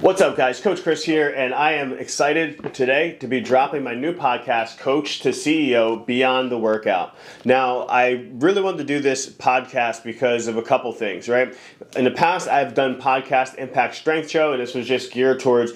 What's up, guys? Coach Chris here, and I am excited today to be dropping my new podcast, Coach to CEO Beyond the Workout. Now, I really wanted to do this podcast because of a couple things, right? In the past, I've done podcast Impact Strength Show, and this was just geared towards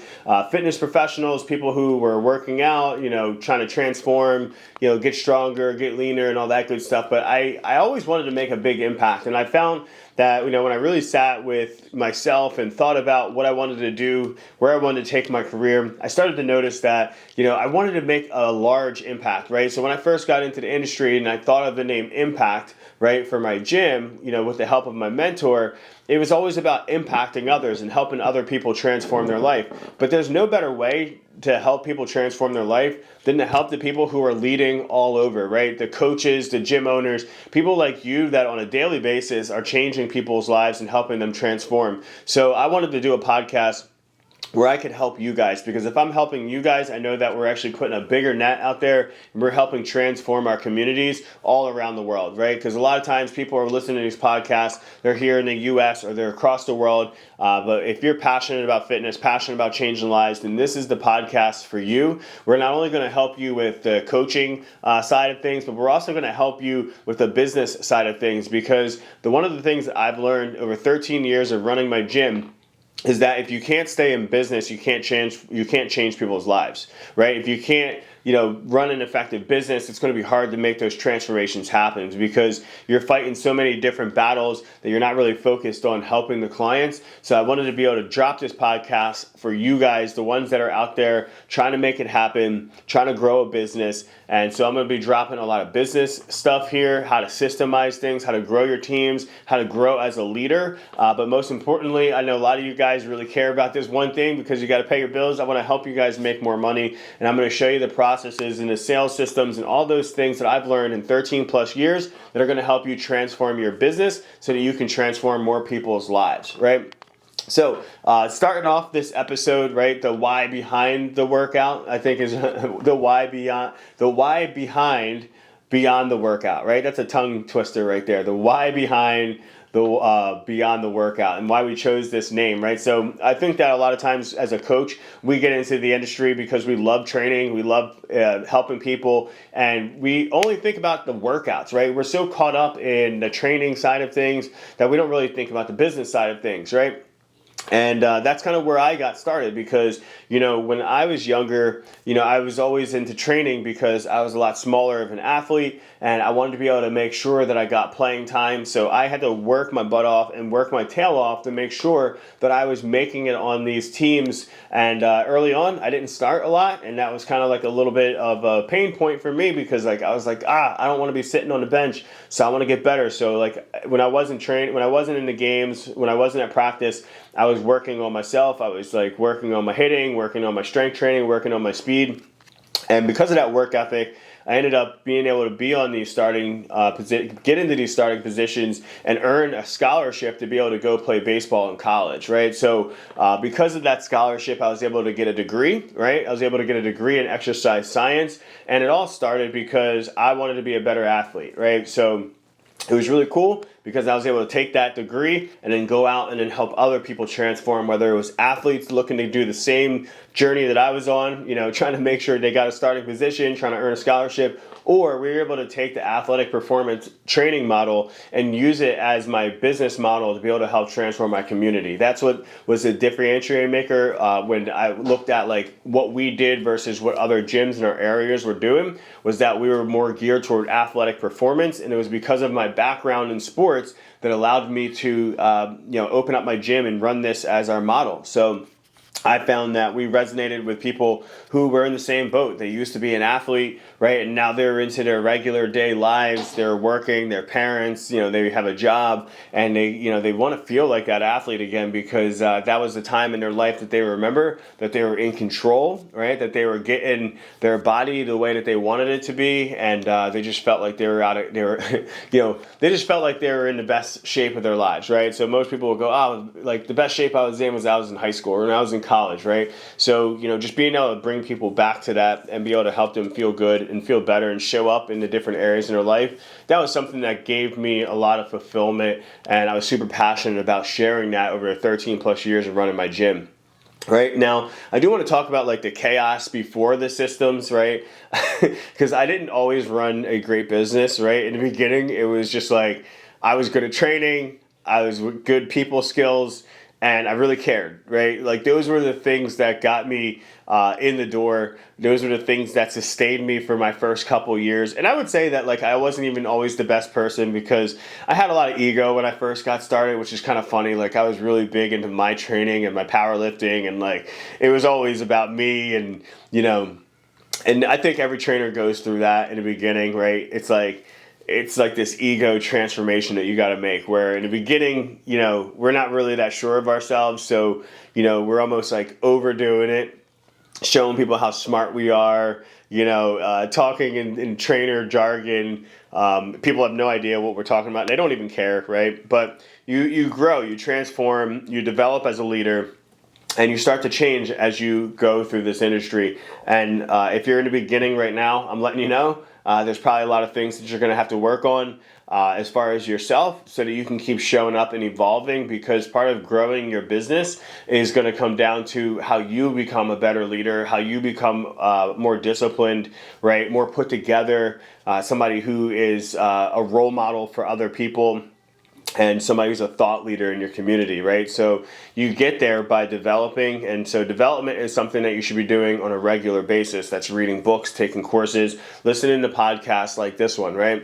fitness professionals, people who were working out, trying to transform, get stronger, get leaner, and all that good stuff. But I always wanted to make a big impact, and I found that when I really sat with myself and thought about what I wanted to do, where I wanted to take my career, I started to notice that I wanted to make a large impact, right? So when I first got into the industry and I thought of the name Impact, right, for my gym, with the help of my mentor, it was always about impacting others and helping other people transform their life. But there's no better way to help people transform their life than to help the people who are leading all over, right? The coaches, the gym owners, people like you that on a daily basis are changing people's lives and helping them transform. So I wanted to do a podcast where I could help you guys, because if I'm helping you guys, I know that we're actually putting a bigger net out there and we're helping transform our communities all around the world, right? Because a lot of times people are listening to these podcasts, they're here in the US or they're across the world, but if you're passionate about fitness, passionate about changing lives, then this is the podcast for you. We're not only going to help you with the coaching side of things, but we're also going to help you with the business side of things, because one of the things that I've learned over 13 years of running my gym is that if you can't stay in business, you can't change people's lives, right? If you can't run an effective business, it's going to be hard to make those transformations happen, because you're fighting so many different battles that you're not really focused on helping the clients. So I wanted to be able to drop this podcast for you guys, the ones that are out there trying to make it happen, trying to grow a business. And so I'm going to be dropping a lot of business stuff here, how to systemize things, how to grow your teams, how to grow as a leader. But most importantly, I know a lot of you guys really care about this one thing, because you got to pay your bills. I want to help you guys make more money, and I'm going to show you the processes and the sales systems and all those things that I've learned in 13 plus years that are going to help you transform your business so that you can transform more people's lives, right? So starting off this episode, right, the why behind the workout, I think is the why behind beyond the workout, right? That's a tongue twister right there. The why behind the beyond the workout, and why we chose this name, right? So I think that a lot of times as a coach, we get into the industry because we love training, we love helping people, and we only think about the workouts, right? We're so caught up in the training side of things that we don't really think about the business side of things, right? And that's kind of where I got started, because, when I was younger, I was always into training because I was a lot smaller of an athlete, and I wanted to be able to make sure that I got playing time. So I had to work my butt off and work my tail off to make sure that I was making it on these teams. And early on, I didn't start a lot, and that was kind of like a little bit of a pain point for me, because I was like, I don't want to be sitting on the bench, so I want to get better. So when I wasn't training, when I wasn't in the games, when I wasn't at practice, I was working on myself. I was working on my hitting, working on my strength training, working on my speed. And because of that work ethic, I ended up being able to be on these get into these starting positions and earn a scholarship to be able to go play baseball in college, right? So because of that scholarship, I was able to get a degree, right? I was able to get a degree in exercise science. And it all started because I wanted to be a better athlete, right? So it was really cool because I was able to take that degree and then go out and then help other people transform, whether it was athletes looking to do the same journey that I was on, trying to make sure they got a starting position, trying to earn a scholarship, or we were able to take the athletic performance training model and use it as my business model to be able to help transform my community. That's what was a differentiator maker when I looked at what we did versus what other gyms in our areas were doing, was that we were more geared toward athletic performance, and it was because of my background in sports that allowed me to open up my gym and run this as our model. So I found that we resonated with people who were in the same boat. They used to be an athlete, right? And now they're into their regular day lives. They're working, they're parents, they have a job, and they want to feel like that athlete again, because that was the time in their life that they remember, that they were in control, right? That they were getting their body the way that they wanted it to be, and they just felt like they just felt like they were in the best shape of their lives, right? So most people will go, the best shape I was in high school, or when I was in college, right? So, just being able to bring people back to that and be able to help them feel good and feel better and show up in the different areas in their life, that was something that gave me a lot of fulfillment, and I was super passionate about sharing that over 13 plus years of running my gym. Right now, I do want to talk about like the chaos before the systems, right? Because I didn't always run a great business, right? In the beginning, it was just like I was good at training, I was with good people skills, and I really cared, right? Like those were the things that got me in the door. Those were the things that sustained me for my first couple years. And I would say that like I wasn't even always the best person because I had a lot of ego when I first got started, which is kind of funny. Like I was really big into my training and my powerlifting, and like it was always about me, and and I think every trainer goes through that in the beginning, right? It's like this ego transformation that you got to make where in the beginning, we're not really that sure of ourselves. So, we're almost like overdoing it, showing people how smart we are, talking in trainer jargon. People have no idea what we're talking about. They don't even care, right? But you grow, you transform, you develop as a leader, and you start to change as you go through this industry. And if you're in the beginning right now, I'm letting you know, there's probably a lot of things that you're going to have to work on as far as yourself so that you can keep showing up and evolving, because part of growing your business is going to come down to how you become a better leader, how you become more disciplined, right? More put together, somebody who is a role model for other people, and somebody who's a thought leader in your community, right? So you get there by developing, and so development is something that you should be doing on a regular basis. That's reading books, taking courses, listening to podcasts like this one, right?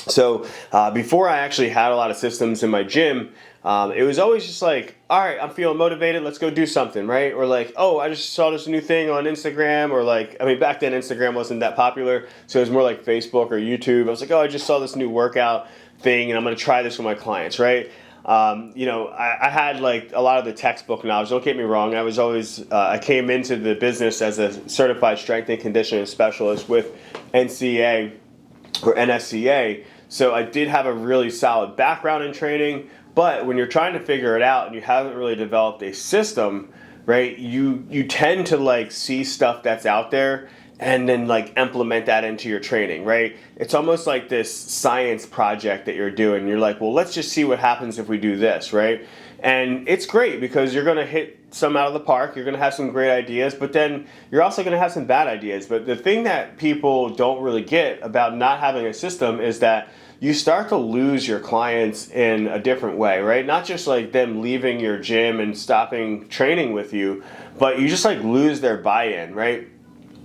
So before I actually had a lot of systems in my gym, it was always just like, all right, I'm feeling motivated, let's go do something, right? Or like, oh, I just saw this new thing on Instagram, or like, I mean, back then Instagram wasn't that popular, so it was more like Facebook or YouTube. I was like, oh, I just saw this new workout thing, and I'm going to try this with my clients, right? I had like a lot of the textbook knowledge. Don't get me wrong. I was always, I came into the business as a certified strength and conditioning specialist with NCA or NSCA. So I did have a really solid background in training, but when you're trying to figure it out and you haven't really developed a system, right, you tend to like see stuff that's out there and then like implement that into your training, right? It's almost like this science project that you're doing. You're like, well, let's just see what happens if we do this, right? And it's great because you're going to hit some out of the park. You're going to have some great ideas, but then you're also going to have some bad ideas. But the thing that people don't really get about not having a system is that you start to lose your clients in a different way, right? Not just like them leaving your gym and stopping training with you, but you just like lose their buy-in, right?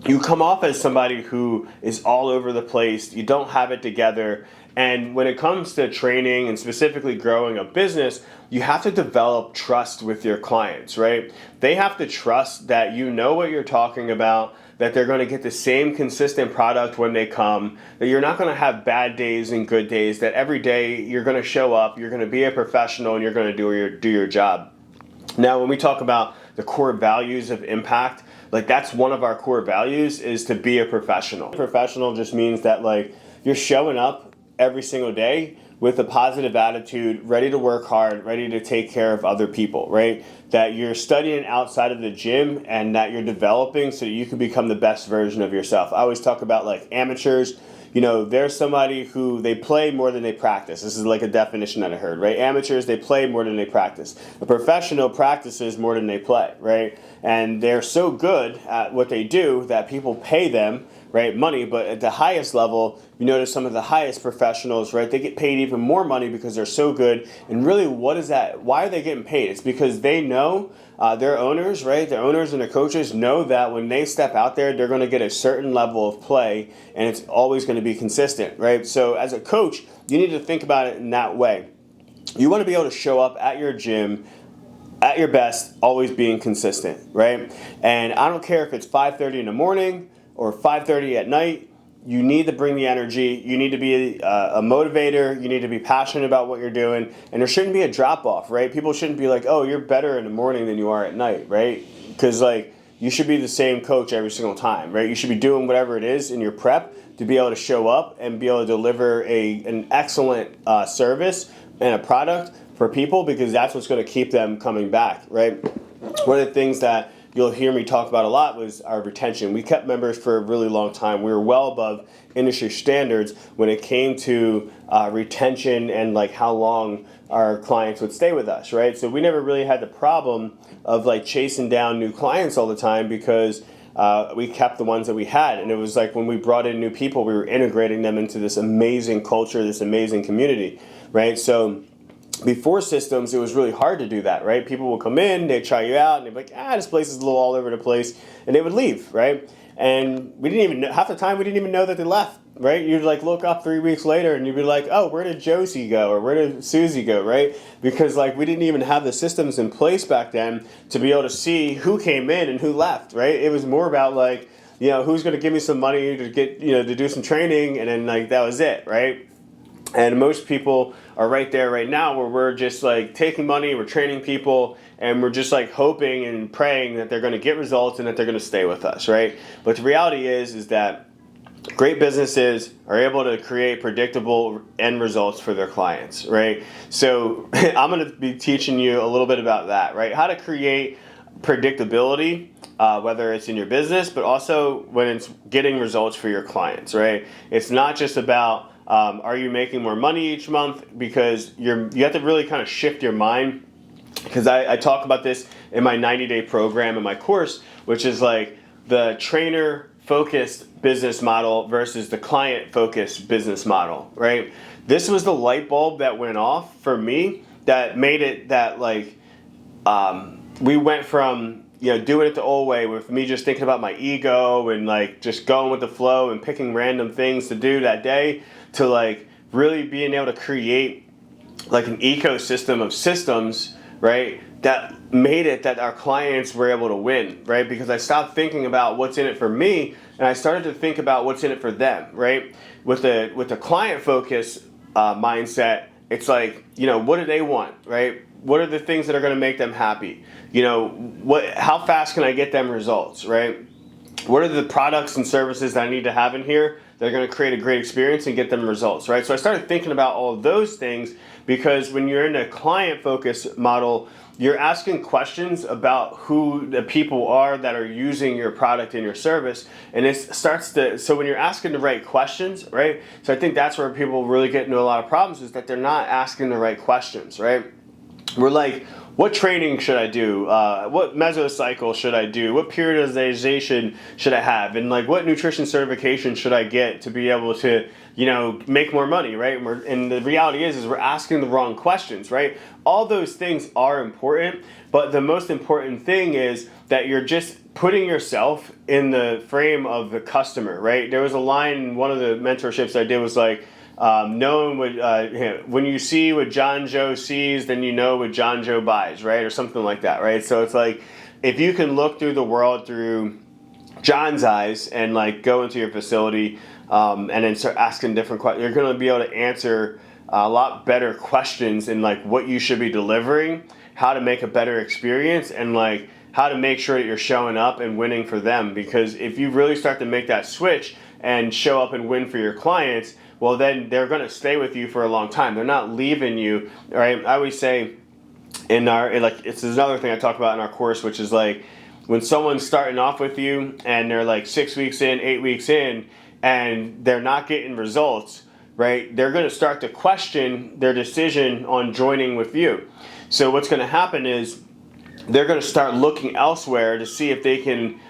You come off as somebody who is all over the place, you don't have it together, and when it comes to training and specifically growing a business, you have to develop trust with your clients, right? They have to trust that you know what you're talking about, that they're going to get the same consistent product when they come, that you're not going to have bad days and good days, that every day you're going to show up, you're going to be a professional, and you're going to do your job. Now, when we talk about the core values of impact, like that's one of our core values, is to be a professional. Professional just means that like you're showing up every single day with a positive attitude, ready to work hard, ready to take care of other people, right? That you're studying outside of the gym and that you're developing so that you can become the best version of yourself. I always talk about like amateurs. There's somebody who they play more than they practice. This is like a definition that I heard, right? Amateurs, they play more than they practice. A professional practices more than they play, right? And they're so good at what they do that people pay them, right, money. But at the highest level, you notice some of the highest professionals, right, they get paid even more money because they're so good. And really, what is that? Why are they getting paid? It's because they know their owners, right? Their owners and their coaches know that when they step out there, they're going to get a certain level of play, and it's always going to be consistent, right? So as a coach, you need to think about it in that way. You want to be able to show up at your gym at your best, always being consistent, right? And I don't care if it's 5:30 in the morning or 5:30 at night. You need to bring the energy. You need to be a motivator. You need to be passionate about what you're doing. And there shouldn't be a drop off, right? People shouldn't be like, oh, you're better in the morning than you are at night, right? Because like you should be the same coach every single time, right? You should be doing whatever it is in your prep to be able to show up and be able to deliver an excellent service and a product for people, because that's what's going to keep them coming back, right? One of the things that you'll hear me talk about a lot was our retention. We kept members for a really long time. We were well above industry standards when it came to retention and like how long our clients would stay with us, right? So we never really had the problem of like chasing down new clients all the time because we kept the ones that we had. And it was like when we brought in new people, we were integrating them into this amazing culture, this amazing community, right? So before systems, it was really hard to do that, right? People would come in, they'd try you out, and they'd be like, this place is a little all over the place, and they would leave, right? And we didn't even know, half the time we didn't even know that they left, right? You'd like look up 3 weeks later and you'd be like, oh, where did Josie go? Or where did Susie go, right? Because like we didn't even have the systems in place back then to be able to see who came in and who left, right? It was more about like, who's going to give me some money to get, to do some training, and then like that was it, right? And most people are right there right now where we're just like taking money, we're training people, and we're just like hoping and praying that they're going to get results and that they're going to stay with us, right? But the reality is that great businesses are able to create predictable end results for their clients, right? So I'm going to be teaching you a little bit about that, right? How to create predictability, whether it's in your business, but also when it's getting results for your clients, right? It's not just about are you making more money each month, because you have to really kind of shift your mind, because I talk about this in my 90-day program in my course, which is like the trainer-focused business model versus the client-focused business model, right? This was the light bulb that went off for me that made it that like we went from doing it the old way with me just thinking about my ego and like just going with the flow and picking random things to do that day, to like really being able to create like an ecosystem of systems, right, that made it that our clients were able to win, right? Because I stopped thinking about what's in it for me and I started to think about what's in it for them, right? With the client focus mindset, it's like, what do they want, right? What are the things that are going to make them happy? How fast can I get them results, right? What are the products and services that I need to have in here that are going to create a great experience and get them results, right? So I started thinking about all of those things, because when you're in a client focus model, you're asking questions about who the people are that are using your product and your service, and so when you're asking the right questions, right? So I think that's where people really get into a lot of problems, is that they're not asking the right questions, right? We're like, what training should I do? What mesocycle should I do? What periodization should I have? And like, what nutrition certification should I get to be able to, make more money, right? And the reality is we're asking the wrong questions, right? All those things are important, but the most important thing is that you're just putting yourself in the frame of the customer, right? There was a line in one of the mentorships I did was like, knowing what when you see what John Joe sees, then you know what John Joe buys, right? Or something like that, right? So it's like, if you can look through the world through John's eyes and like go into your facility and then start asking different questions, you're going to be able to answer a lot better questions in like what you should be delivering, how to make a better experience, and like how to make sure that you're showing up and winning for them. Because if you really start to make that switch and show up and win for your clients, well, then they're going to stay with you for a long time. They're not leaving you, right? I always say it's another thing I talk about in our course, which is like when someone's starting off with you and they're like 6 weeks in, 8 weeks in, and they're not getting results, right? They're going to start to question their decision on joining with you. So what's going to happen is they're going to start looking elsewhere to see if they can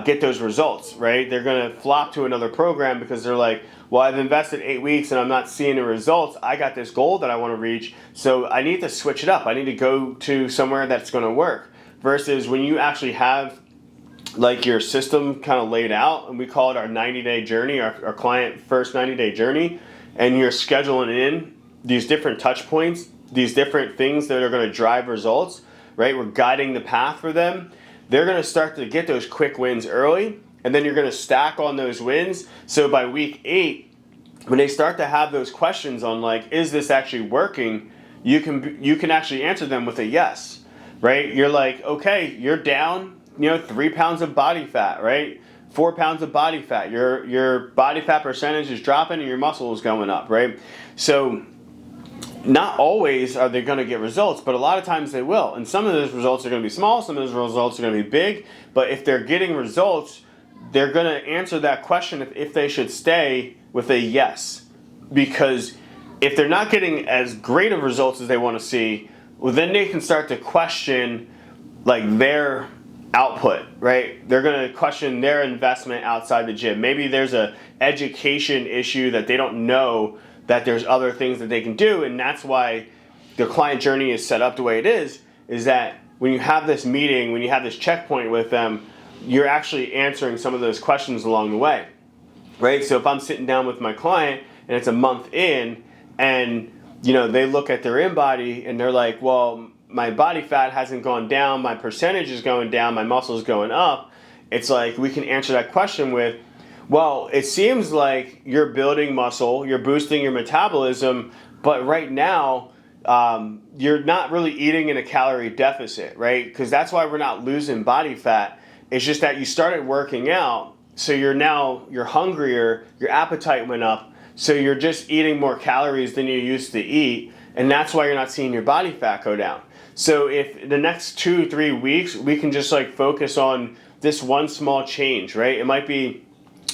get those results, right? They're going to flop to another program because they're like, well, I've invested 8 weeks and I'm not seeing the results. I got this goal that I want to reach, so I need to switch it up. I need to go to somewhere that's going to work. Versus when you actually have like your system kind of laid out, and we call it our 90-day journey, our client first 90-day journey, and you're scheduling in these different touch points, these different things that are going to drive results, right? We're guiding the path for them. They're going to start to get those quick wins early, and then you're going to stack on those wins. So by week 8, when they start to have those questions on like, is this actually working? You can actually answer them with a yes, right? You're like, okay, you're down, 3 pounds of body fat, right? 4 pounds of body fat. Your body fat percentage is dropping and your muscle is going up, right? So not always are they going to get results, but a lot of times they will. And some of those results are going to be small, some of those results are going to be big. But if they're getting results, they're going to answer that question if they should stay with a yes. Because if they're not getting as great of results as they want to see, well, then they can start to question like their output, right? They're going to question their investment outside the gym. Maybe there's a education issue that they don't know that there's other things that they can do, and that's why the client journey is set up the way it is that when you have this meeting, when you have this checkpoint with them, you're actually answering some of those questions along the way, right? So if I'm sitting down with my client and it's a month in and they look at their InBody and they're like, well, my body fat hasn't gone down, my percentage is going down, my muscle is going up, it's like we can answer that question with, well, it seems like you're building muscle, you're boosting your metabolism, but right now you're not really eating in a calorie deficit, right? Because that's why we're not losing body fat. It's just that you started working out, so you're hungrier, your appetite went up, so you're just eating more calories than you used to eat, and that's why you're not seeing your body fat go down. So if the next 2-3 weeks, we can just like focus on this one small change, right? It might be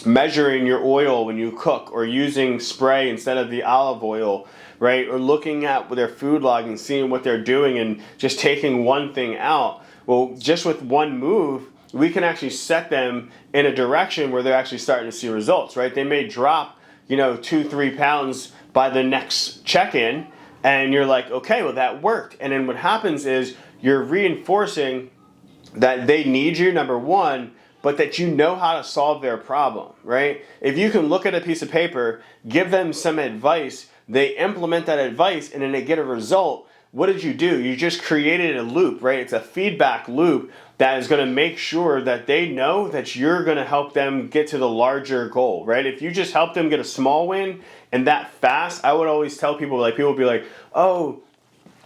measuring your oil when you cook, or using spray instead of the olive oil, right? Or looking at their food log and seeing what they're doing and just taking one thing out. Well, just with one move, we can actually set them in a direction where they're actually starting to see results, right? They may drop, 2-3 pounds by the next check-in, and you're like, okay, well that worked. And then what happens is you're reinforcing that they need you, number one, but that you know how to solve their problem, right? If you can look at a piece of paper, give them some advice, they implement that advice, and then they get a result, what did you do? You just created a loop, right? It's a feedback loop that is going to make sure that they know that you're going to help them get to the larger goal, right? If you just help them get a small win and that fast, I would always tell people, like, people would be like, oh,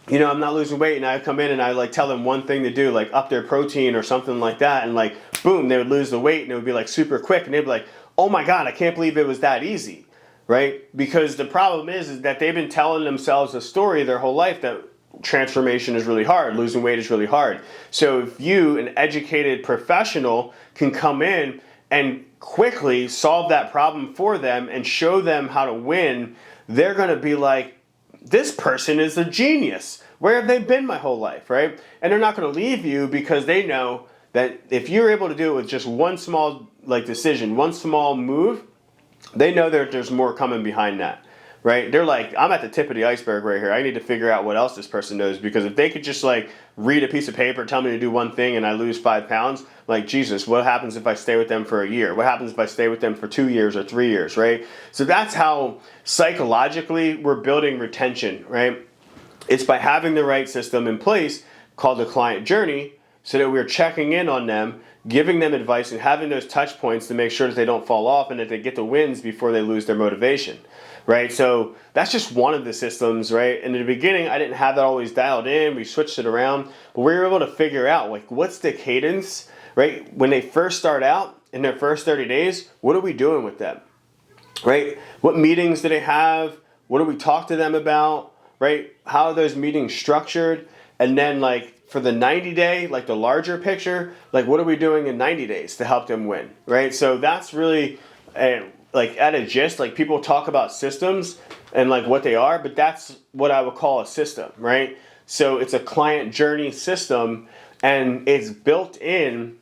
I'm not losing weight, and I come in and I like tell them one thing to do, like up their protein or something like that, and like boom, they would lose the weight and it would be like super quick, and they'd be like, oh my God, I can't believe it was that easy, right? Because the problem is that they've been telling themselves a story their whole life that transformation is really hard, losing weight is really hard. So if you, an educated professional, can come in and quickly solve that problem for them and show them how to win, they're going to be like, this person is a genius. Where have they been my whole life, right? And they're not going to leave you because they know that if you're able to do it with just one small decision, one small move, they know that there's more coming behind that, right? They're like, I'm at the tip of the iceberg right here. I need to figure out what else this person knows, because if they could just like read a piece of paper, tell me to do one thing, and I lose 5 pounds, like, Jesus, what happens if I stay with them for a year? What happens if I stay with them for 2 years or 3 years, right? So that's how psychologically we're building retention, right? It's by having the right system in place called the client journey, so that we're checking in on them, giving them advice, and having those touch points to make sure that they don't fall off and that they get the wins before they lose their motivation, right? So that's just one of the systems, right? And in the beginning, I didn't have that always dialed in. We switched it around, but we were able to figure out, like, what's the cadence, right? When they first start out, in their first 30 days, what are we doing with them, right? What meetings do they have? What do we talk to them about, right? How are those meetings structured? And then, like, for the 90-day, like the larger picture, like what are we doing in 90 days to help them win, right? So that's really, like at a gist, like people talk about systems and like what they are, but that's what I would call a system, right? So it's a client journey system, and it's built in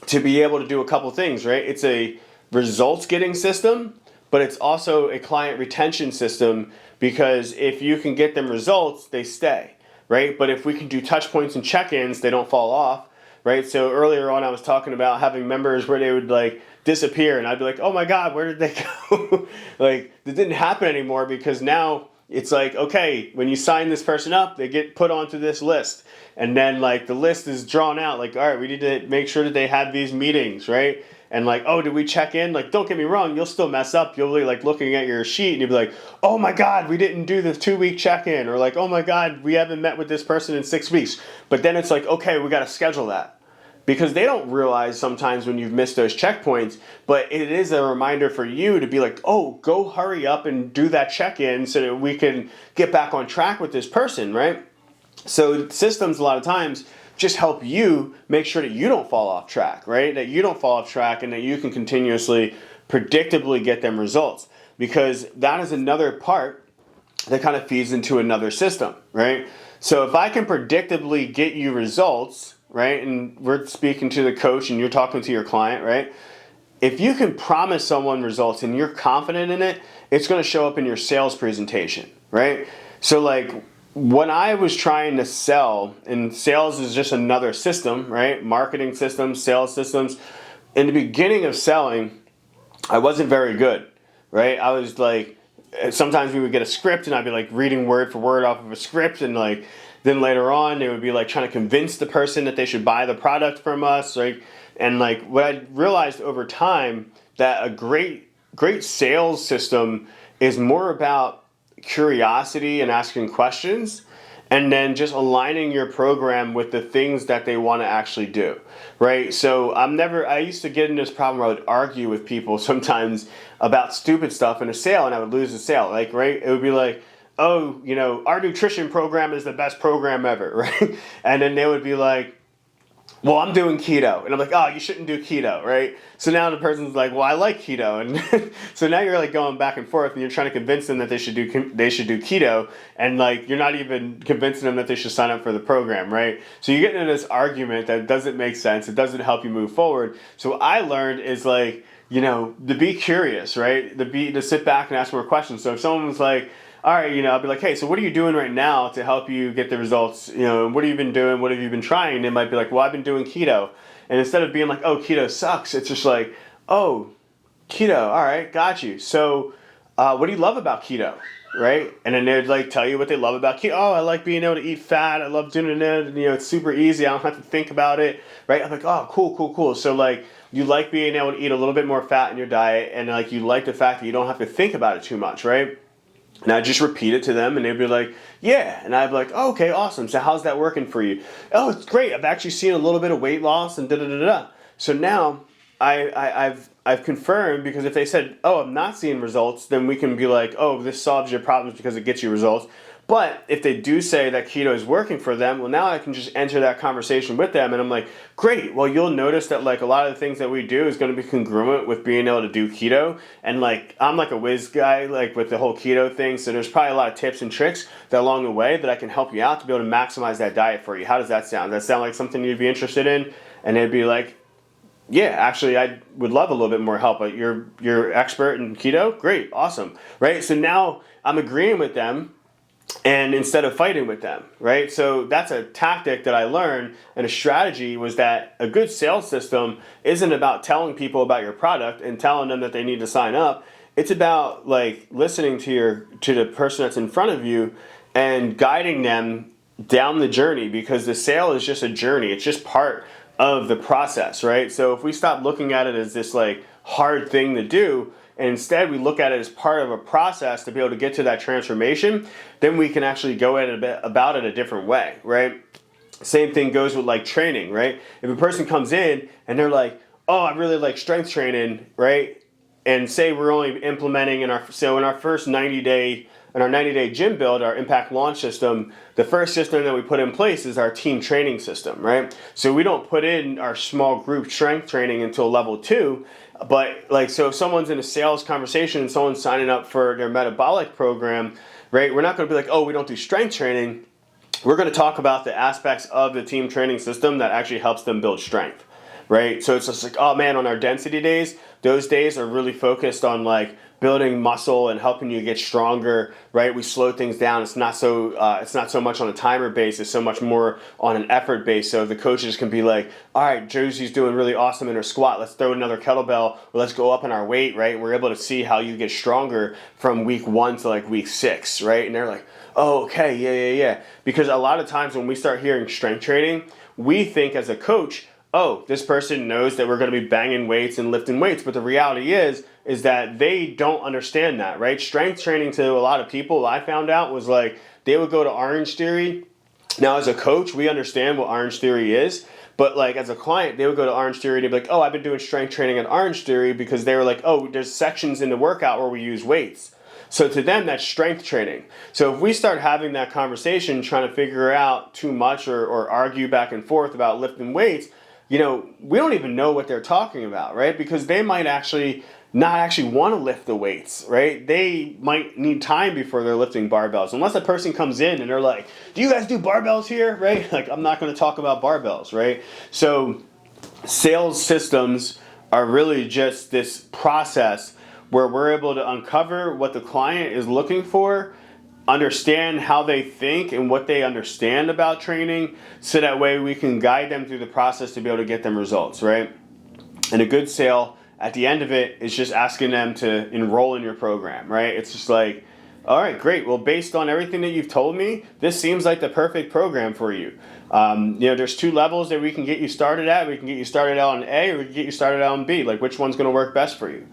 to be able to do a couple things, right? It's a results getting system, but it's also a client retention system, because if you can get them results, they stay. Right? But if we can do touch points and check-ins, they don't fall off, right? So earlier on, I was talking about having members where they would like disappear, and I'd be like, oh my God, where did they go? Like, that didn't happen anymore, because now it's like, okay, when you sign this person up, they get put onto this list. And then like the list is drawn out, like, all right, we need to make sure that they had these meetings, right? And like, oh, did we check in? Like, don't get me wrong, you'll still mess up. You'll be like looking at your sheet and you'll be like, oh my God, we didn't do the 2-week check-in. Or like, oh my God, we haven't met with this person in 6 weeks. But then it's like, okay, we got to schedule that. because they don't realize sometimes when you've missed those checkpoints, but it is a reminder for you to be like, oh, go hurry up and do that check-in so that we can get back on track with this person, right? So systems a lot of times just help you make sure that you don't fall off track, right? That you don't fall off track and that you can continuously, predictably get them results, because that is another part that kind of feeds into another system, right? So if I can predictably get you results, right, and we're speaking to the coach and you're talking to your client, right? If you can promise someone results and you're confident in it, it's going to show up in your sales presentation, right? So like when I was trying to sell, and sales is just another system, right? Marketing systems, sales systems. In the beginning of selling, I wasn't very good, right? I was like, sometimes we would get a script and I'd be like reading word for word off of a script, and like then later on they would be like trying to convince the person that they should buy the product from us, right? And like what I realized over time, that a great sales system is more about curiosity and asking questions, and then just aligning your program with the things that they want to actually do, right? So I used to get in this problem where I would argue with people sometimes about stupid stuff in a sale, and I would lose the sale. Like, right? It would be like, oh, our nutrition program is the best program ever, right? And then they would be like, well, I'm doing keto. And I'm like, oh, you shouldn't do keto, right? So now the person's like, well, I like keto. And so now you're like going back and forth and you're trying to convince them that they should do keto. And like, you're not even convincing them that they should sign up for the program, right? So you get into this argument that doesn't make sense. It doesn't help you move forward. So what I learned is like, to be curious, right? To sit back and ask more questions. So if someone's like, all right, I'll be like, hey, so what are you doing right now to help you get the results? What have you been doing? What have you been trying? And they might be like, well, I've been doing keto. And instead of being like, oh, keto sucks, it's just like, oh, keto, all right, got you. So what do you love about keto, right? And then they'd like tell you what they love about keto. Oh, I like being able to eat fat. I love doing it. It's super easy. I don't have to think about it, right? I'm like, oh, cool. So like, you like being able to eat a little bit more fat in your diet, and like you like the fact that you don't have to think about it too much, right? And I just repeat it to them, and they'd be like, yeah. And I'd be like, oh, okay, awesome. So how's that working for you? Oh, it's great. I've actually seen a little bit of weight loss and da-da-da-da. So now I've confirmed, because if they said, oh, I'm not seeing results, then we can be like, oh, this solves your problems because it gets you results. But if they do say that keto is working for them, well, now I can just enter that conversation with them. And I'm like, great. Well, you'll notice that like a lot of the things that we do is going to be congruent with being able to do keto. And like, I'm like a whiz guy, like with the whole keto thing. So there's probably a lot of tips and tricks that along the way that I can help you out to be able to maximize that diet for you. How does that sound? Does that sound like something you'd be interested in? And they'd be like, yeah, actually, I would love a little bit more help. But you're expert in keto? Great. Awesome. Right. So now I'm agreeing with them, and instead of fighting with them, right? So that's a tactic that I learned, and a strategy was that a good sales system isn't about telling people about your product and telling them that they need to sign up. It's about like listening to the person that's in front of you and guiding them down the journey, because the sale is just a journey. It's just part of the process, right? So if we stop looking at it as this like hard thing to do, and instead we look at it as part of a process to be able to get to that transformation, then we can actually go at it about it a different way, right? Same thing goes with like training, right? If a person comes in and they're like, oh, I really like strength training, right? And say we're only implementing in our first 90-day gym build, our impact launch system, the first system that we put in place is our team training system, right? So we don't put in our small group strength training until level 2. But like, so if someone's in a sales conversation and someone's signing up for their metabolic program, right? We're not going to be like, oh, we don't do strength training. We're going to talk about the aspects of the team training system that actually helps them build strength, right? So it's just like, oh man, on our density days, those days are really focused on like building muscle and helping you get stronger, right? We slow things down. It's not so much on a timer base. It's so much more on an effort base. So the coaches can be like, all right, Josie's doing really awesome in her squat. Let's throw another kettlebell, or let's go up in our weight, right? And we're able to see how you get stronger from week 1 to like week 6, right? And they're like, oh, okay, yeah. Because a lot of times when we start hearing strength training, we think as a coach, oh, this person knows that we're going to be banging weights and lifting weights. But the reality is that they don't understand that, right? Strength training to a lot of people, I found out, was like they would go to Orange Theory. Now, as a coach, we understand what Orange Theory is, But like as a client, they would go to Orange Theory and they'd be like, oh, I've been doing strength training at Orange Theory, because they were like, oh, there's sections in the workout where we use weights. So to them, that's strength training. So if we start having that conversation, trying to figure out too much or argue back and forth about lifting weights, we don't even know what they're talking about, right? Because they might not actually want to lift the weights, right? They might need time before they're lifting barbells. Unless a person comes in and they're like, do you guys do barbells here, right? Like, I'm not going to talk about barbells, right? So sales systems are really just this process where we're able to uncover what the client is looking for, understand how they think and what they understand about training, so that way we can guide them through the process to be able to get them results, right? And a good sale, at the end of it, is just asking them to enroll in your program, right? It's just like, all right, great. Well, based on everything that you've told me, this seems like the perfect program for you. There's 2 levels that we can get you started at. We can get you started out on A, or we can get you started out on B. Like, which one's going to work best for you?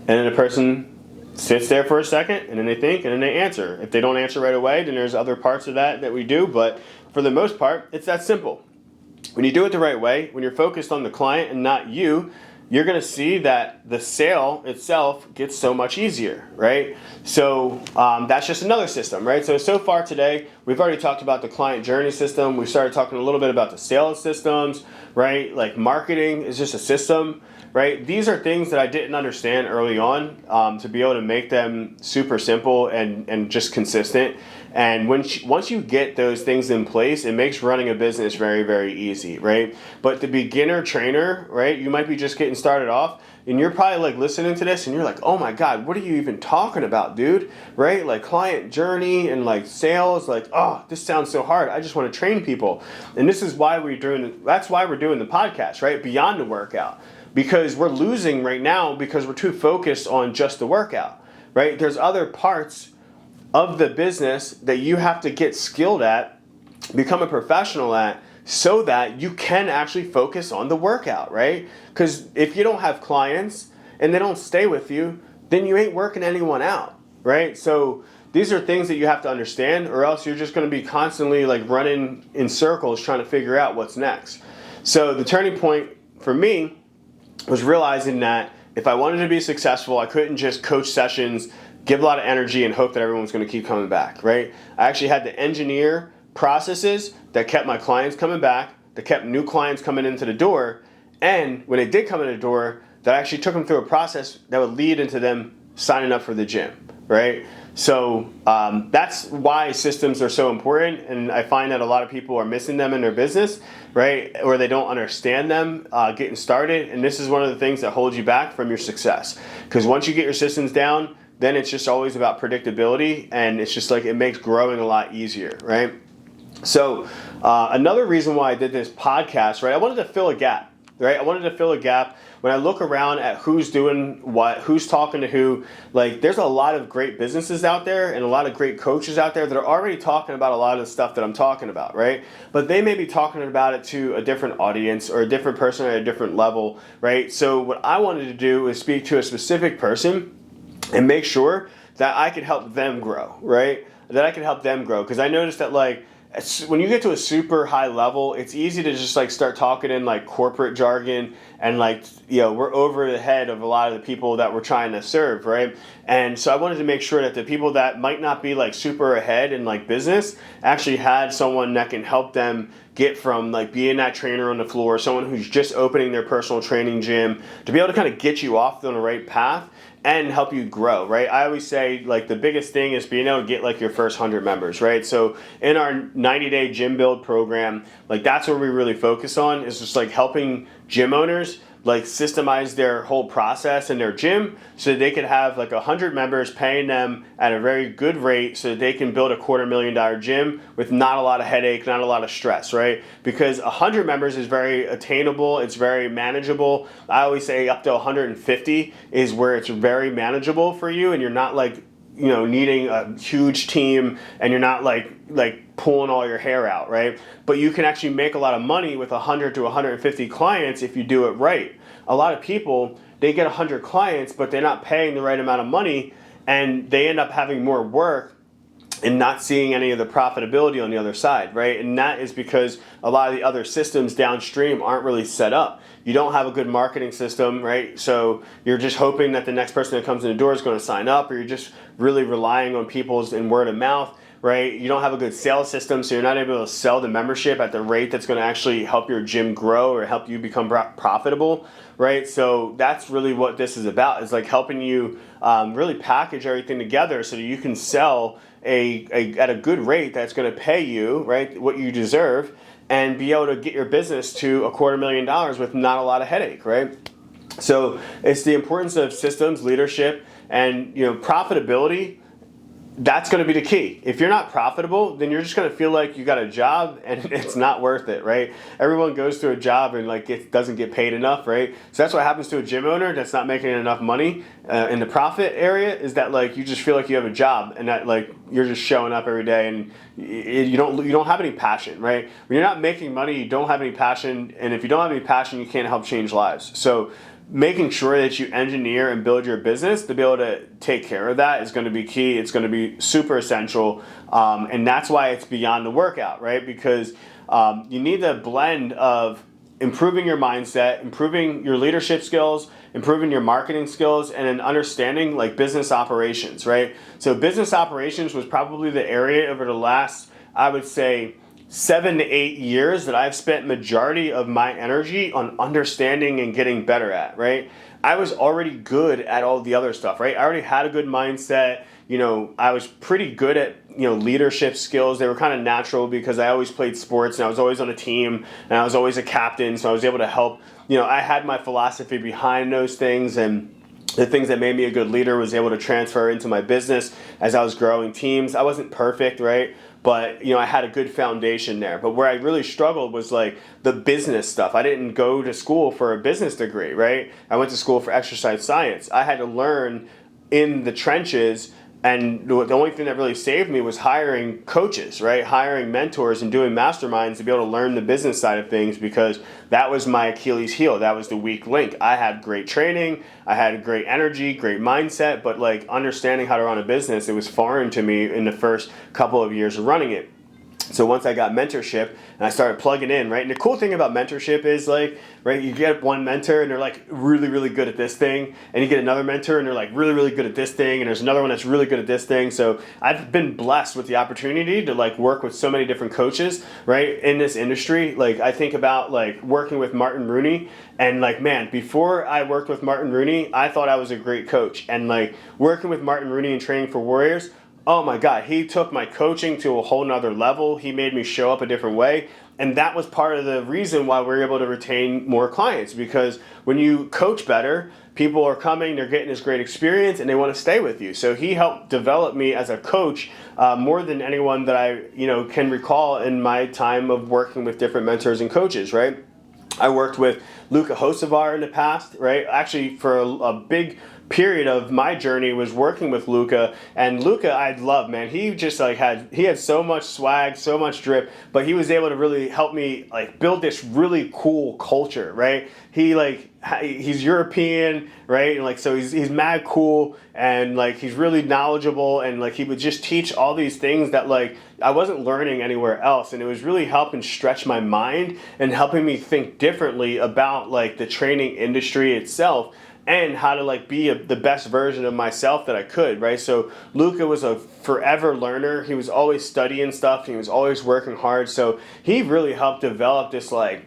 And then the person sits there for a second, and then they think, and then they answer. If they don't answer right away, then there's other parts of that we do. But for the most part, it's that simple. When you do it the right way, when you're focused on the client and not you, you're going to see that the sale itself gets so much easier, right? So that's just another system, right? So far today, we've already talked about the client journey system. We started talking a little bit about the sales systems, right? Like marketing is just a system, right? These are things that I didn't understand early on, to be able to make them super simple and just consistent. And once you get those things in place, it makes running a business very, very easy, right? But the beginner trainer, right, you might be just getting started off, and you're probably like listening to this and you're like, oh my God, what are you even talking about, dude? Right? Like client journey and like sales, like, oh, this sounds so hard. I just want to train people. And this is why that's why we're doing the podcast, right? Beyond the workout. Because we're losing right now because we're too focused on just the workout, right? There's other parts of the business that you have to get skilled at, become a professional at, so that you can actually focus on the workout, right? Because if you don't have clients and they don't stay with you, then you ain't working anyone out, right? So these are things that you have to understand, or else you're just going to be constantly like running in circles trying to figure out what's next. So the turning point for me was realizing that if I wanted to be successful, I couldn't just coach sessions, give a lot of energy, and hope that everyone's going to keep coming back, right? I actually had to engineer processes that kept my clients coming back, that kept new clients coming into the door, and when they did come in the door, that actually took them through a process that would lead into them signing up for the gym, right? So that's why systems are so important, and I find that a lot of people are missing them in their business, right? Or they don't understand them getting started, and this is one of the things that holds you back from your success. Because once you get your systems down, then it's just always about predictability, and it's just like it makes growing a lot easier, right? So another reason why I did this podcast, right? I wanted to fill a gap, right? I wanted to fill a gap. When I look around at who's doing what, who's talking to who, like there's a lot of great businesses out there and a lot of great coaches out there that are already talking about a lot of the stuff that I'm talking about, right? But they may be talking about it to a different audience or a different person at a different level, right? So what I wanted to do is speak to a specific person and make sure that I could help them grow, right? That I could help them grow. Because I noticed that like, when you get to a super high level, it's easy to just like start talking in like corporate jargon and like, we're over the head of a lot of the people that we're trying to serve, right? And so I wanted to make sure that the people that might not be like super ahead in like business actually had someone that can help them get from like being that trainer on the floor, someone who's just opening their personal training gym, to be able to kind of get you off on the right path and help you grow, right? I always say like the biggest thing is being able to get like your first 100 members, right? So in our 90-day gym build program, like that's where we really focus on, is just like helping gym owners like systemize their whole process in their gym so that they can have like 100 members paying them at a very good rate so that they can build a $250,000 gym with not a lot of headache, not a lot of stress, right? Because 100 members is very attainable, it's very manageable. I always say up to 150 is where it's very manageable for you, and you're not like, needing a huge team, and you're not like pulling all your hair out, right? But you can actually make a lot of money with 100 to 150 clients if you do it right. A lot of people, they get 100 clients, but they're not paying the right amount of money, and they end up having more work, and not seeing any of the profitability on the other side, right? And that is because a lot of the other systems downstream aren't really set up. You don't have a good marketing system, right? So you're just hoping that the next person that comes in the door is going to sign up, or you're just really relying on people's and word of mouth, right? You don't have a good sales system, so you're not able to sell the membership at the rate that's going to actually help your gym grow or help you become profitable, right? So that's really what this is about, is like helping you really package everything together so that you can sell at a good rate that's going to pay you, right, what you deserve, and be able to get your business to $250,000 with not a lot of headache, right? So it's the importance of systems, leadership, and profitability. That's going to be the key. If you're not profitable, then you're just going to feel like you got a job and it's not worth it, right? Everyone goes to a job and like it doesn't get paid enough, right? So that's what happens to a gym owner that's not making enough money in the profit area, is that like you just feel like you have a job and that like you're just showing up every day and you don't have any passion, right? When you're not making money, you don't have any passion, and if you don't have any passion, you can't help change lives. So making sure that you engineer and build your business to be able to take care of that is going to be key. It's going to be super essential. And that's why it's beyond the workout, right? Because you need a blend of improving your mindset, improving your leadership skills, improving your marketing skills, and then understanding like business operations, right? So business operations was probably the area over the last, I would say, 7 to 8 years that I've spent majority of my energy on understanding and getting better at, right? I was already good at all the other stuff, right? I already had a good mindset. I was pretty good at, leadership skills. They were kind of natural because I always played sports and I was always on a team and I was always a captain. So I was able to help, I had my philosophy behind those things, and the things that made me a good leader was able to transfer into my business as I was growing teams. I wasn't perfect, right? But, I had a good foundation there. But where I really struggled was like the business stuff. I didn't go to school for a business degree, right? I went to school for exercise science. I had to learn in the trenches, and the only thing that really saved me was hiring coaches, right? Hiring mentors and doing masterminds to be able to learn the business side of things, because that was my Achilles heel. That was the weak link. I had great training, I had great energy, great mindset, but like understanding how to run a business, it was foreign to me in the first couple of years of running it. So once I got mentorship and I started plugging in, right? And the cool thing about mentorship is like, right, you get one mentor and they're like really, really good at this thing. And you get another mentor and they're like really, really good at this thing. And there's another one that's really good at this thing. So I've been blessed with the opportunity to like work with so many different coaches, right, in this industry. Like I think about like working with Martin Rooney, and like, man, before I worked with Martin Rooney, I thought I was a great coach. And like working with Martin Rooney and training for Warriors, oh my God, he took my coaching to a whole nother level. He made me show up a different way. And that was part of the reason why we're able to retain more clients, because when you coach better, people are coming, they're getting this great experience, and they want to stay with you. So he helped develop me as a coach more than anyone that I can recall in my time of working with different mentors and coaches, right? I worked with Luka Hocevar in the past, right? Actually, for a big period of my journey was working with Luka, and Luka I'd love, man. He just like he had so much swag, so much drip, but he was able to really help me like build this really cool culture, right? He's European, right? And like, so he's mad cool, and like he's really knowledgeable, and like he would just teach all these things that like I wasn't learning anywhere else, and it was really helping stretch my mind and helping me think differently about like the training industry itself, and how to like be the best version of myself that I could, right? So Luka was a forever learner. He was always studying stuff. He was always working hard. So he really helped develop this like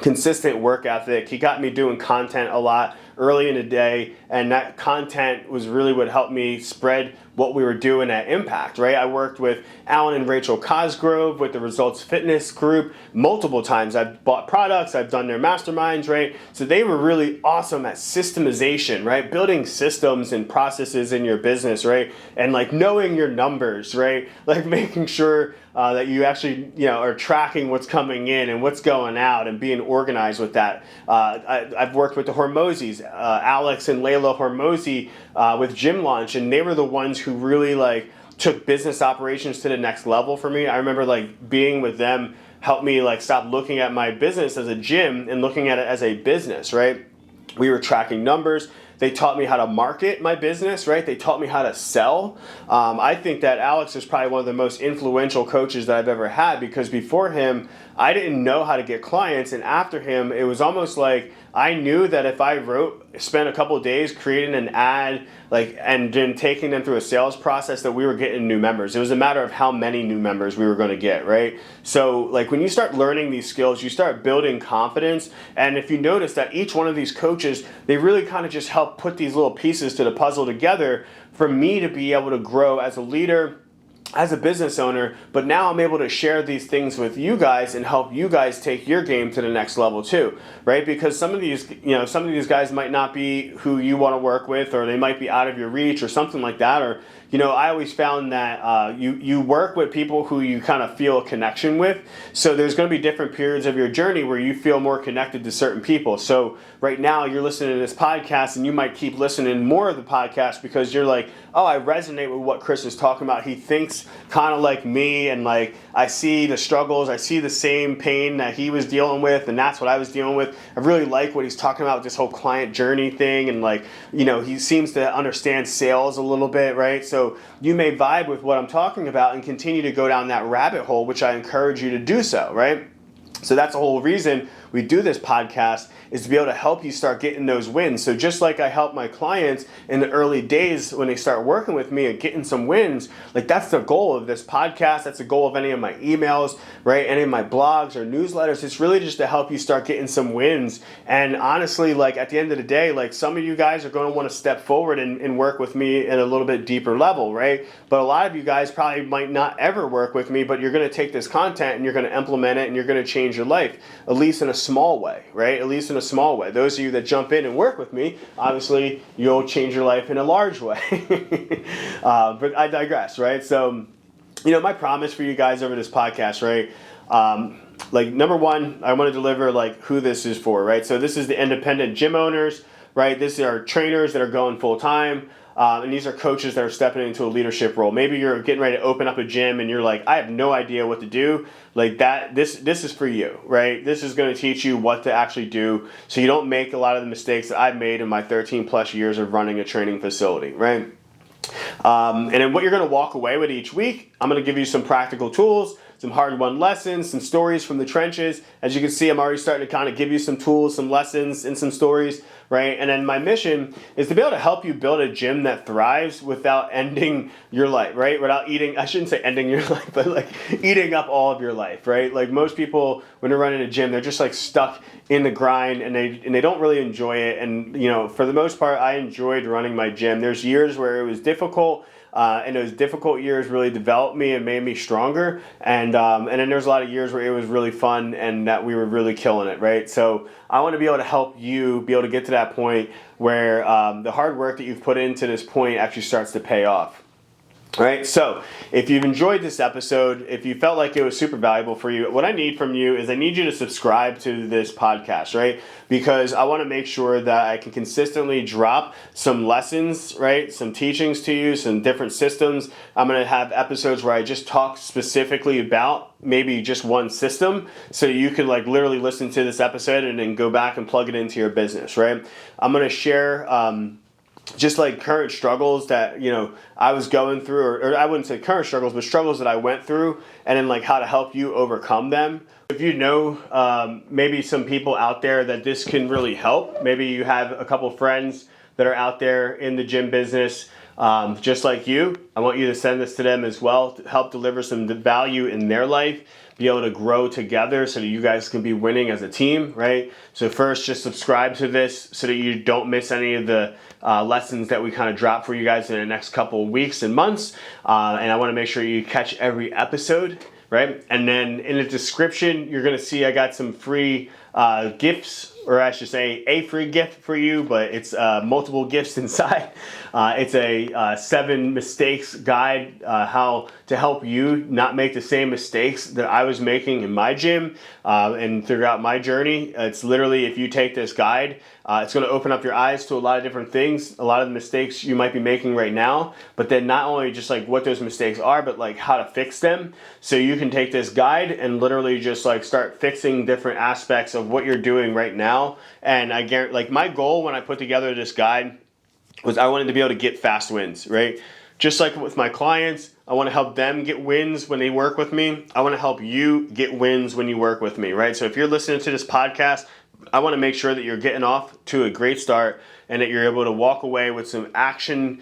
consistent work ethic. He got me doing content a lot early in the day, and that content was really what helped me spread what we were doing at Impact, right? I worked with Alan and Rachel Cosgrove with the Results Fitness group multiple times. I've bought products, I've done their masterminds, right? So they were really awesome at systemization, right? Building systems and processes in your business, right? And like knowing your numbers, right? Like making sure that you actually, are tracking what's coming in and what's going out and being organized with that. I've worked with the Hormozis, Alex and Layla Hormozi with Gym Launch, and they were the ones who really like took business operations to the next level for me. I remember like being with them helped me like stop looking at my business as a gym and looking at it as a business, right? We were tracking numbers. They taught me how to market my business, right? They taught me how to sell. I think that Alex is probably one of the most influential coaches that I've ever had, because before him, I didn't know how to get clients, and after him, it was almost like I knew that if I spent a couple of days creating an ad, and then taking them through a sales process, that we were getting new members. It was a matter of how many new members we were going to get, right? So when you start learning these skills, you start building confidence. And if you notice that each one of these coaches, they really kind of just help put these little pieces to the puzzle together for me to be able to grow as a leader, as a business owner. But now I'm able to share these things with you guys and help you guys take your game to the next level too, right? Because some of these guys might not be who you want to work with, or they might be out of your reach or something like that. Or, I always found that you work with people who you kind of feel a connection with. So there's going to be different periods of your journey where you feel more connected to certain people. So right now you're listening to this podcast, and you might keep listening more of the podcast because you're like, oh, I resonate with what Chris is talking about. He thinks kind of like me, and I see the struggles, I see the same pain that he was dealing with, and that's what I was dealing with. I really like what he's talking about, this whole client journey thing, and he seems to understand sales a little bit, right? So you may vibe with what I'm talking about and continue to go down that rabbit hole, which I encourage you to do so, right? So that's the whole reason we do this podcast, is to be able to help you start getting those wins. So just like I help my clients in the early days when they start working with me and getting some wins, that's the goal of this podcast. That's the goal of any of my emails, right? Any of my blogs or newsletters. It's really just to help you start getting some wins. And honestly, at the end of the day, some of you guys are going to want to step forward and work with me at a little bit deeper level, right? But a lot of you guys probably might not ever work with me, but you're going to take this content and you're going to implement it, and you're going to change your life, at least in a small way, right? At least in a small way. Those of you that jump in and work with me, obviously you'll change your life in a large way. But I digress, right? So, my promise for you guys over this podcast, right? Number one, I want to deliver who this is for, right? So this is the independent gym owners, right? These are trainers that are going full time. And these are coaches that are stepping into a leadership role. Maybe you're getting ready to open up a gym and you're like, I have no idea what to do. This is for you, right? This is going to teach you what to actually do so you don't make a lot of the mistakes that I've made in my 13 plus years of running a training facility, right? And then what you're going to walk away with each week, I'm going to give you some practical tools, some hard-won lessons, some stories from the trenches. As you can see, I'm already starting to kind of give you some tools, some lessons, and some stories, right? And then my mission is to be able to help you build a gym that thrives without ending your life, right? Without I shouldn't say ending your life, but eating up all of your life, right? Most people, when they're running a gym, they're just stuck in the grind, and they don't really enjoy it. And, for the most part, I enjoyed running my gym. There's years where it was difficult, and those difficult years really developed me and made me stronger. And then there's a lot of years where it was really fun and that we were really killing it, right? So I want to be able to help you be able to get to that point where the hard work that you've put into this point actually starts to pay off. All right, so if you've enjoyed this episode, if you felt like it was super valuable for you, what I need from you is I need you to subscribe to this podcast, right? Because I want to make sure that I can consistently drop some lessons, right? Some teachings to you, some different systems. I'm going to have episodes where I just talk specifically about maybe just one system, so you can literally listen to this episode and then go back and plug it into your business, right? I'm going to share just current struggles that I was going through, or I wouldn't say current struggles, but struggles that I went through, and then how to help you overcome them. If you know maybe some people out there that this can really help, maybe you have a couple friends that are out there in the gym business just like you, I want you to send this to them as well to help deliver some value in their life, be able to grow together so that you guys can be winning as a team, right? So first, just subscribe to this so that you don't miss any of the lessons that we kind of drop for you guys in the next couple of weeks and months. And I want to make sure you catch every episode, right? And then in the description, you're going to see I got some free gifts, or I should say a free gift for you, but it's multiple gifts inside. It's a 7 mistakes guide, how to help you not make the same mistakes that I was making in my gym and throughout my journey. It's literally, if you take this guide, it's going to open up your eyes to a lot of different things, a lot of the mistakes you might be making right now, but then not only just what those mistakes are, but how to fix them. So you can take this guide and literally just start fixing different aspects of what you're doing right now. And I guarantee, my goal when I put together this guide was I wanted to be able to get fast wins, right? Just like with my clients, I want to help them get wins when they work with me. I want to help you get wins when you work with me, right? So if you're listening to this podcast, I want to make sure that you're getting off to a great start and that you're able to walk away with some action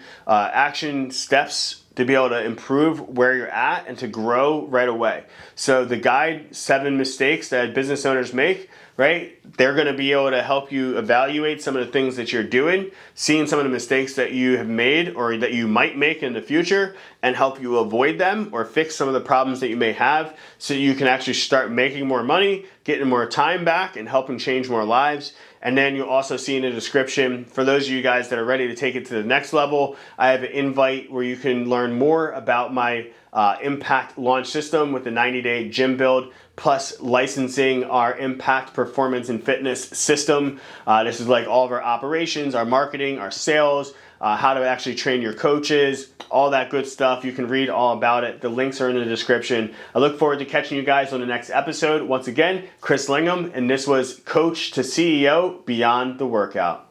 steps to be able to improve where you're at and to grow right away. So the guide, 7 mistakes that business owners make, right? They're going to be able to help you evaluate some of the things that you're doing, seeing some of the mistakes that you have made or that you might make in the future, and help you avoid them or fix some of the problems that you may have so you can actually start making more money, getting more time back, and helping change more lives. And then you'll also see in the description, for those of you guys that are ready to take it to the next level, I have an invite where you can learn more about my Impact Launch System with the 90-day gym build, plus licensing our Impact Performance and Fitness System. This is like all of our operations, our marketing, our sales, how to actually train your coaches, all that good stuff. You can read all about it. The links are in the description. I look forward to catching you guys on the next episode. Once again, Chris Lingham, and this was Coach to CEO Beyond the Workout.